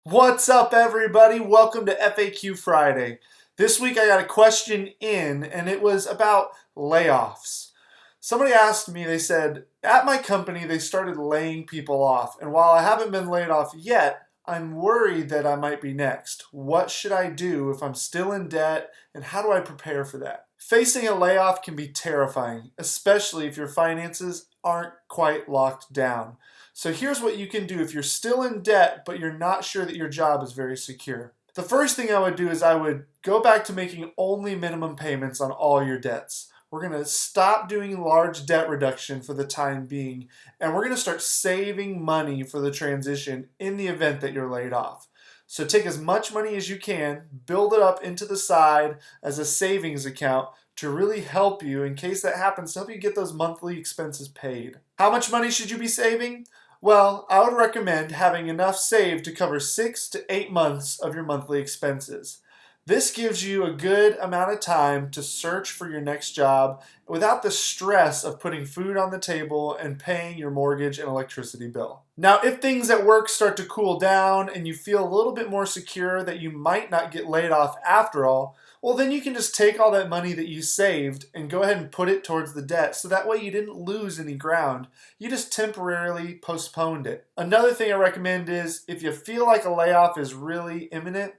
What's up, everybody? Welcome to FAQ Friday. This week I got a question in, and it was about layoffs. Somebody asked me, they said, at my company they started laying people off, and while I haven't been laid off yet, I'm worried that I might be next. What should I do if I'm still in debt, and how do I prepare for that? Facing a layoff can be terrifying, especially if your finances aren't quite locked down. So here's what you can do if you're still in debt, but you're not sure that your job is very secure. The first thing I would do is I would go back to making only minimum payments on all your debts. We're going to stop doing large debt reduction for the time being, and we're going to start saving money for the transition in the event that you're laid off. So take as much money as you can, build it up into the side as a savings account to really help you in case that happens, to help you get those monthly expenses paid. How much money should you be saving? Well, I would recommend having enough saved to cover 6 to 8 months of your monthly expenses. This gives you a good amount of time to search for your next job without the stress of putting food on the table and paying your mortgage and electricity bill. Now, if things at work start to cool down and you feel a little bit more secure that you might not get laid off after all, well, then you can just take all that money that you saved and go ahead and put it towards the debt, so that way you didn't lose any ground. You just temporarily postponed it. Another thing I recommend is if you feel like a layoff is really imminent,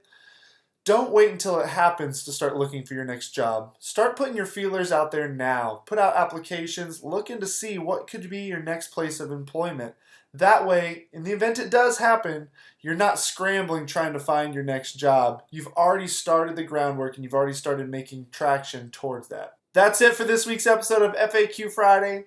don't wait until it happens to start looking for your next job. Start putting your feelers out there now. Put out applications, looking to see what could be your next place of employment. That way, in the event it does happen, you're not scrambling trying to find your next job. You've already started the groundwork and you've already started making traction towards that. That's it for this week's episode of FAQ Friday.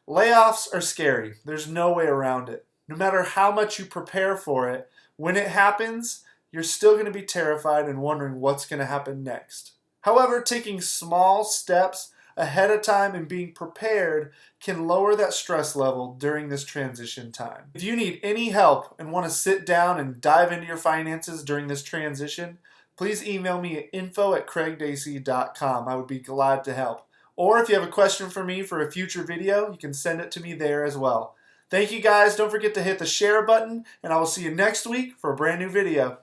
Layoffs are scary. There's no way around it. No matter how much you prepare for it, when it happens, you're still going to be terrified and wondering what's going to happen next. However, taking small steps ahead of time and being prepared can lower that stress level during this transition time. If you need any help and want to sit down and dive into your finances during this transition, please email me at info@craigdacey.com. I would be glad to help. Or if you have a question for me for a future video, you can send it to me there as well. Thank you guys. Don't forget to hit the share button, and I will see you next week for a brand new video.